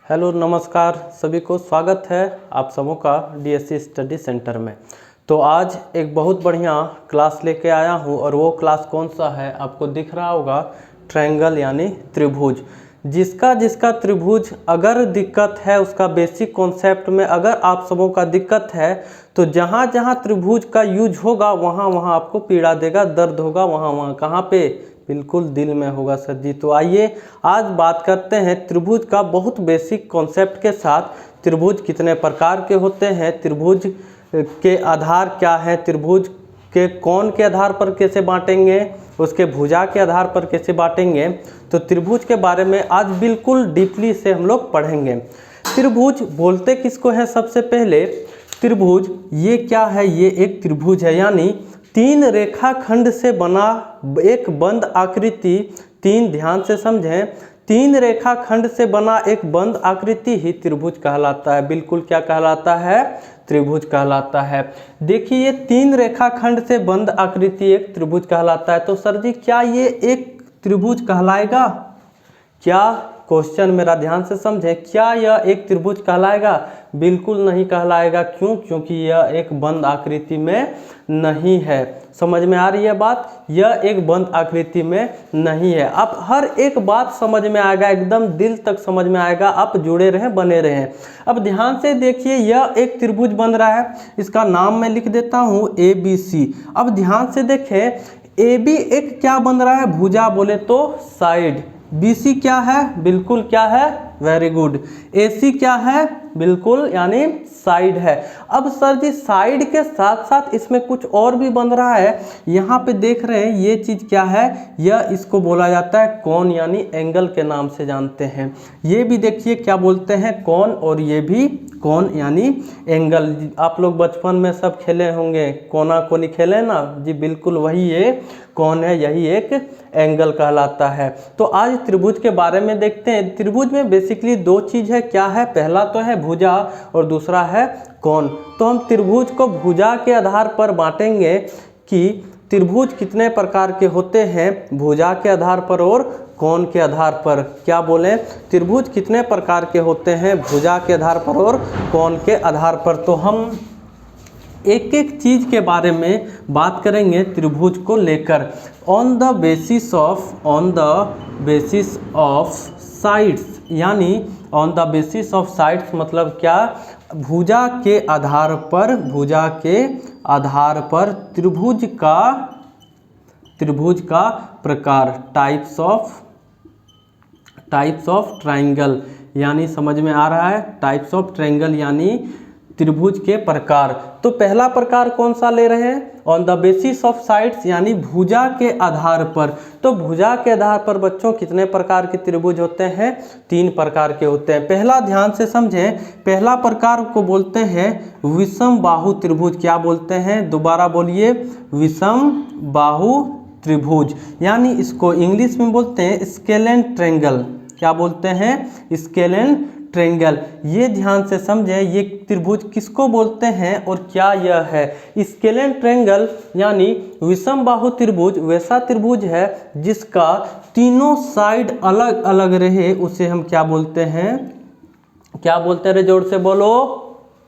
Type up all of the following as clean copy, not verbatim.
Hello नमस्कार सभी को, स्वागत है आप सबों का डीएससी स्टडी सेंटर में। तो आज एक बहुत बढ़िया क्लास लेके आया हूँ और वो क्लास कौन सा है आपको दिख रहा होगा, ट्रायंगल यानी त्रिभुज। जिसका जिसका त्रिभुज अगर दिक्कत है, उसका बेसिक कॉन्सेप्ट में अगर आप सबों का दिक्कत है तो जहाँ जहाँ त्रिभुज का यूज होगा वहाँ वहाँ आपको पीड़ा देगा, दर्द होगा, वहाँ वहाँ कहाँ पे, बिल्कुल दिल में होगा सर जी। तो आइए आज बात करते हैं त्रिभुज का बहुत बेसिक कॉन्सेप्ट के साथ। त्रिभुज कितने प्रकार के होते हैं, त्रिभुज के आधार क्या है, त्रिभुज के कोण के आधार पर कैसे बांटेंगे, उसके भुजा के आधार पर कैसे बांटेंगे। तो त्रिभुज के बारे में आज बिल्कुल डीपली से हम लोग पढ़ेंगे। त्रिभुज बोलते किसको है? सबसे पहले त्रिभुज ये क्या है? ये एक त्रिभुज है, यानी तीन रेखाखंड से बना एक बंद आकृति। ध्यान से समझें, तीन रेखाखंड से बना एक बंद आकृति ही त्रिभुज कहलाता है। बिल्कुल क्या कहलाता है? त्रिभुज कहलाता है। देखिए, ये तीन रेखाखंड से बंद आकृति एक त्रिभुज कहलाता है। तो सर जी क्या ये एक त्रिभुज कहलाएगा? क्या क्वेश्चन मेरा ध्यान से समझें, क्या यह एक त्रिभुज कहलाएगा? बिल्कुल नहीं कहलाएगा। क्यों? क्योंकि यह एक बंद आकृति में नहीं है। समझ में आ रही है बात? यह एक बंद आकृति में नहीं है। अब हर एक बात समझ में आएगा, एकदम दिल तक समझ में आएगा। आप जुड़े रहें, बने रहें। अब ध्यान से देखिए, यह एक त्रिभुज बन रहा है। इसका नाम मैं लिख देता हूँ ABC। अब ध्यान से देखें, AB एक क्या बन रहा है? भुजा बोले तो साइड। BC क्या है? बिल्कुल क्या है? Very good. AC क्या है? बिल्कुल यानी साइड है। अब सर जी साइड के साथ साथ इसमें कुछ और भी बन रहा है। यहाँ पे देख रहे हैं, ये चीज़ क्या है? यह इसको बोला जाता है कोण, यानी एंगल के नाम से जानते हैं। ये भी देखिए क्या बोलते हैं? कोण। और ये भी कोण यानी एंगल। आप लोग बचपन में सब खेले होंगे, कोना कोनी खेले ना जी, बिल्कुल वही ये कोण है, यही एक एंगल कहलाता है। तो आज त्रिभुज के बारे में देखते हैं। त्रिभुज में बेसिकली दो चीज़ है। क्या है? पहला तो है भुजा और दूसरा है कोण। तो हम त्रिभुज को भुजा के आधार पर बांटेंगे कि त्रिभुज कितने प्रकार के होते हैं, भुजा के आधार पर और कोण के आधार पर। क्या बोलें? त्रिभुज कितने प्रकार के होते हैं, भुजा के आधार पर और कोण के आधार पर। तो हम एक एक चीज़ के बारे में बात करेंगे त्रिभुज को लेकर। On the basis of sides, यानी on the basis of sides मतलब क्या? भुजा के आधार पर, भुजा के आधार पर त्रिभुज का प्रकार, टाइप्स ऑफ ट्रायंगल, यानी समझ में आ रहा है? टाइप्स ऑफ ट्रायंगल यानी त्रिभुज के प्रकार। तो पहला प्रकार कौन सा ले रहे हैं? On the basis of sides, यानी भुजा के आधार पर। तो भुजा के आधार पर बच्चों कितने प्रकार के त्रिभुज होते हैं? तीन प्रकार के होते हैं। पहला ध्यान से समझें, पहला प्रकार को बोलते हैं विषम बाहु त्रिभुज। क्या बोलते हैं? दोबारा बोलिए, विषम बाहु त्रिभुज, यानी इसको इंग्लिश में बोलते हैं स्केलेन ट्रायंगल। क्या बोलते हैं? Scalene triangle. ये ध्यान से समझें, ये त्रिभुज किसको बोलते हैं और क्या यह है? स्केलेन ट्रायंगल यानी विषम बाहु त्रिभुज वैसा त्रिभुज है जिसका तीनों साइड अलग अलग रहे, उसे हम क्या बोलते हैं? क्या बोलते हैं? रे जोर से बोलो।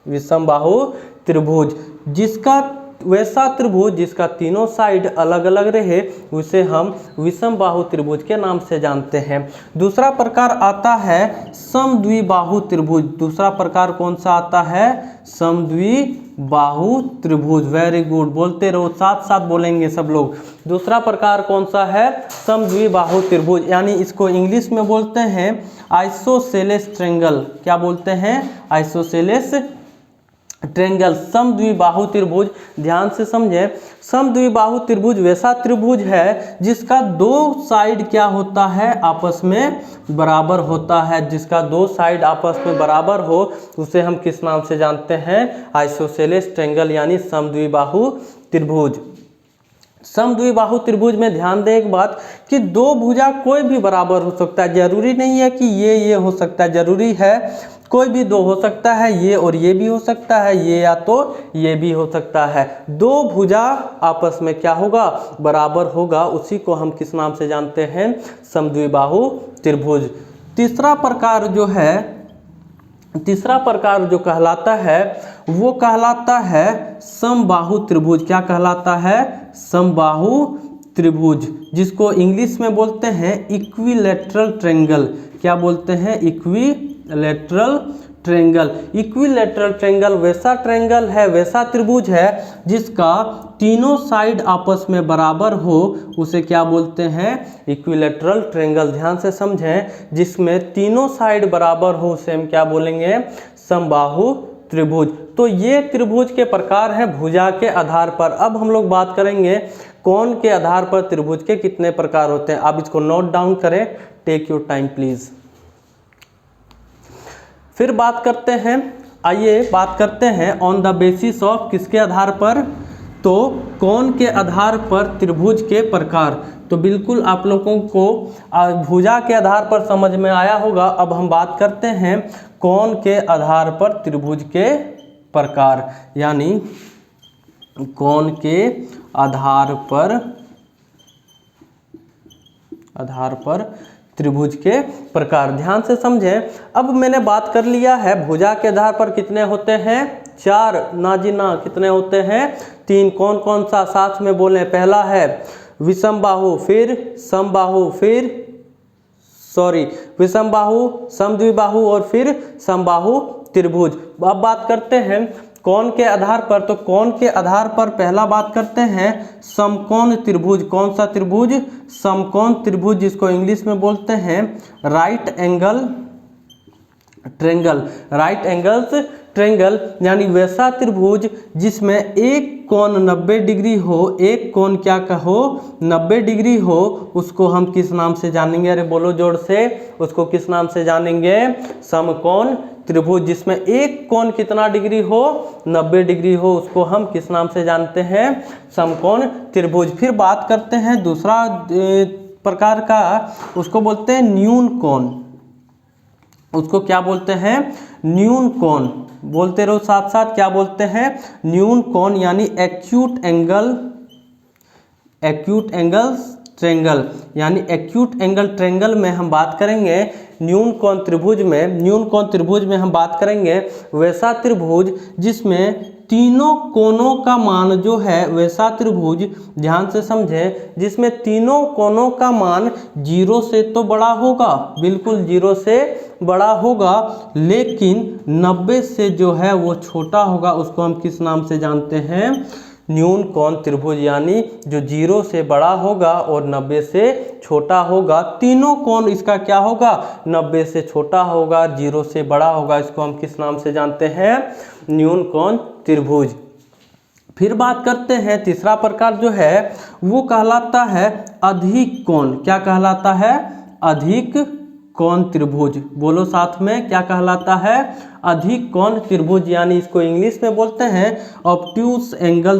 विषम बाहु त्रिभुज। जिसका वैसा त्रिभुज जिसका तीनों साइड अलग अलग रहे, उसे हम विषम बाहु त्रिभुज के नाम से जानते हैं। दूसरा प्रकार आता है समद्विबाहु त्रिभुज। दूसरा प्रकार कौन सा आता है? समद्विबाहु त्रिभुज। वेरी गुड, बोलते रहो, साथ साथ बोलेंगे सब लोग। दूसरा प्रकार कौन सा है? समद्विबाहु त्रिभुज, यानी इसको इंग्लिश में बोलते हैं आइसोसेलेस ट्रायंगल। क्या बोलते हैं? आइसोसेलेस ट्रायंगल, समद्विबाहु त्रिभुज। ध्यान से समझें, समद्विबाहु त्रिभुज वैसा त्रिभुज है जिसका दो साइड क्या होता है? आपस में बराबर होता है। जिसका दो साइड आपस में बराबर हो उसे हम किस नाम से जानते हैं? आइसोसेलेस ट्रायंगल यानी समद्विबाहु त्रिभुज। समद्विबाहु त्रिभुज में ध्यान दें एक बात कि दो भुजा कोई भी बराबर हो सकता है। जरूरी नहीं है कि ये हो सकता है, जरूरी है कोई भी दो हो सकता है, ये और ये भी हो सकता है, ये या तो ये भी हो सकता है। दो भुजा आपस में क्या होगा? बराबर होगा। उसी को हम किस नाम से जानते हैं? समद्विबाहु त्रिभुज। तीसरा प्रकार जो है तीसरा प्रकार जो कहलाता है वो कहलाता है समबाहु त्रिभुज। क्या कहलाता है? समबाहु त्रिभुज, जिसको इंग्लिश में बोलते हैं इक्विलैटरल ट्रायंगल। क्या बोलते हैं? Equilateral triangle. इक्विलैटरल ट्रायंगल वैसा ट्रायंगल है, वैसा त्रिभुज है जिसका तीनों साइड आपस में बराबर हो, उसे क्या बोलते हैं? Equilateral triangle. ध्यान से समझें, जिसमें तीनों साइड बराबर हो उसे हम क्या बोलेंगे? समबाहु त्रिभुज। तो ये त्रिभुज के प्रकार हैं भुजा के आधार पर। अब हम लोग बात करेंगे कोण के आधार पर त्रिभुज के कितने प्रकार होते हैं। आप इसको नोट डाउन करें, टेक योर टाइम प्लीज। फिर बात करते हैं, आइए बात करते हैं ऑन द बेसिस ऑफ, किसके आधार पर? तो कोण के आधार पर त्रिभुज के प्रकार। तो बिल्कुल आप लोगों को भुजा के आधार पर समझ में आया होगा। अब हम बात करते हैं कोण के आधार पर त्रिभुज के प्रकार, यानी कोण के आधार पर त्रिभुज के प्रकार। ध्यान से समझें। अब मैंने बात कर लिया है भुजा के आधार पर कितने होते हैं? 4। ना जी ना, कितने होते हैं? 3। कौन कौन सा? साथ में बोलें। पहला है विषमबाहु, फिर समबाहु, फिर विषमबाहु, समद्विबाहु और फिर समबाहु त्रिभुज। अब बात करते हैं कोण के आधार पर। तो कोण के आधार पर पहला बात करते हैं समकोण त्रिभुज। कौन सा त्रिभुज? समकोण त्रिभुज, जिसको इंग्लिश में बोलते हैं right angle triangle. Right angles triangle यानी वैसा त्रिभुज जिसमें एक कोण 90 डिग्री हो, एक कोण क्या कहो? 90 डिग्री हो, उसको हम किस नाम से जानेंगे? अरे बोलो जोर से, उसको किस नाम से जानेंगे? समकोण त्रिभुज। जिसमें एक कोण कितना डिग्री हो? 90 डिग्री हो, उसको हम किस नाम से जानते हैं? समकोण त्रिभुज। फिर बात करते हैं दूसरा प्रकार का, उसको बोलते हैं न्यून कोण। उसको क्या बोलते हैं? न्यून कोण। बोलते रहो साथ साथ, क्या बोलते हैं? न्यून कोण, यानी एक्यूट एंगल ट्रायंगल। यानी एक्यूट एंगल ट्रायंगल में हम बात करेंगे न्यून कोण त्रिभुज में हम बात करेंगे वैसा त्रिभुज जिसमें तीनों कोणों का मान जो है, वैसा त्रिभुज, ध्यान से समझें, जिसमें तीनों कोणों का मान 0 से तो बड़ा होगा, बिल्कुल 0 से बड़ा होगा, लेकिन 90 से जो है वो छोटा होगा। उसको हम किस नाम से जानते हैं? न्यून कोण त्रिभुज। यानी जो 0 से बड़ा होगा और 90 से छोटा होगा। तीनों कोण इसका क्या होगा? 90 से छोटा होगा, 0 से बड़ा होगा। इसको हम किस नाम से जानते हैं? न्यून कोण त्रिभुज। फिर बात करते हैं तीसरा प्रकार जो है वो कहलाता है अधिक कोण। क्या कहलाता है? अधिक कोण त्रिभुज। बोलो साथ में, क्या कहलाता है? अधिक कोण त्रिभुज। यानी इसको इंग्लिश में बोलते हैं obtuse angle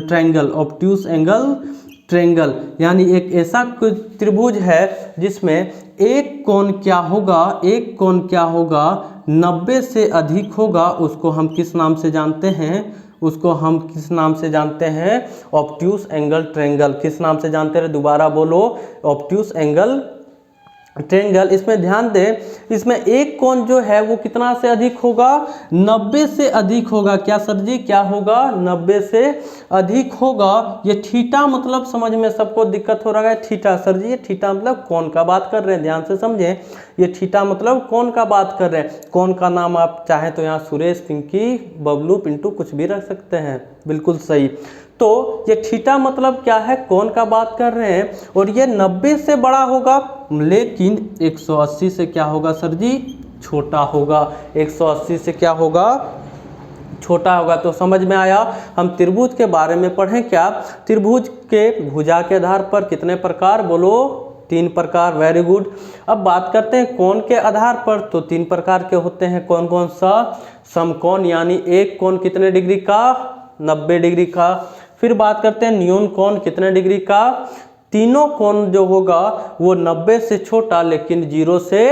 triangle. Obtuse angle triangle यानी एक ऐसा त्रिभुज है जिसमें एक कोण क्या होगा? 90 से अधिक होगा। उसको हम किस नाम से जानते हैं? Obtuse angle triangle. किस नाम से जानते हैं? दोबारा बोलो, ऑब्ट्यूस एंगल ट्रायंगल। इसमें ध्यान दें, इसमें एक कोण जो है वो कितना से अधिक होगा? 90 से अधिक होगा। क्या सर जी, क्या होगा? 90 से अधिक होगा। ये थीटा मतलब समझ में सबको दिक्कत हो रहा है। थीटा सर जी, ये थीटा मतलब कोण का बात कर रहे हैं, ध्यान से समझें। ये थीटा मतलब कोण का बात कर रहे हैं। कोण का नाम आप चाहें तो यहाँ सुरेश, पिंकी, बबलू, पिंटू कुछ भी रख सकते हैं, बिल्कुल सही। तो ये थीटा मतलब क्या है? कोण का बात कर रहे हैं। और ये 90 से बड़ा होगा, लेकिन 180 से क्या होगा सर जी? छोटा होगा। 180 से क्या होगा? छोटा होगा। तो समझ में आया। हम त्रिभुज के बारे में पढ़ें क्या? त्रिभुज के भुजा के आधार पर कितने प्रकार? बोलो, 3 प्रकार। Very good. अब बात करते हैं कोण के आधार पर। तो 3 प्रकार के होते हैं। कौन कौन सा? समकोण, यानी एक कोण कितने डिग्री का? 90 डिग्री का। फिर बात करते हैं न्यून कोण, कितने डिग्री का? तीनों कोण जो होगा वो 90 से छोटा लेकिन 0 से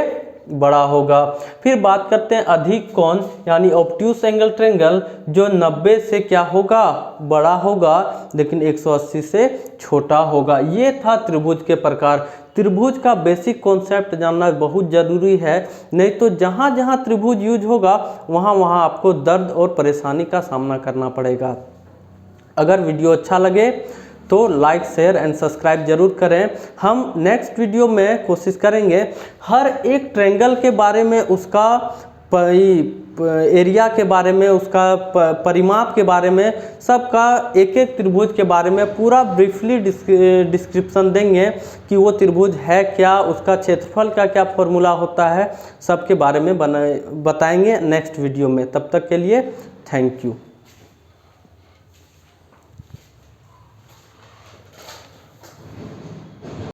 बड़ा होगा। फिर बात करते हैं अधिक कोण यानी ऑब्ट्यूज एंगल ट्रायंगल, जो 90 से क्या होगा, बड़ा होगा, लेकिन 180 से छोटा होगा। ये था त्रिभुज के प्रकार। त्रिभुज का बेसिक कॉन्सेप्ट जानना बहुत ज़रूरी है, नहीं तो जहाँ जहाँ त्रिभुज यूज होगा वहाँ वहाँ आपको दर्द और परेशानी का सामना करना पड़ेगा। अगर वीडियो अच्छा लगे तो लाइक शेयर एंड सब्सक्राइब जरूर करें। हम नेक्स्ट वीडियो में कोशिश करेंगे हर एक ट्रायंगल के बारे में, उसका एरिया के बारे में, उसका परिमाप के बारे में, सबका एक एक त्रिभुज के बारे में पूरा ब्रीफली डिस्क्रिप्शन देंगे कि वो त्रिभुज है क्या, उसका क्षेत्रफल का क्या फॉर्मूला होता है, सबके बारे में बताएंगे नेक्स्ट वीडियो में। तब तक के लिए थैंक यू।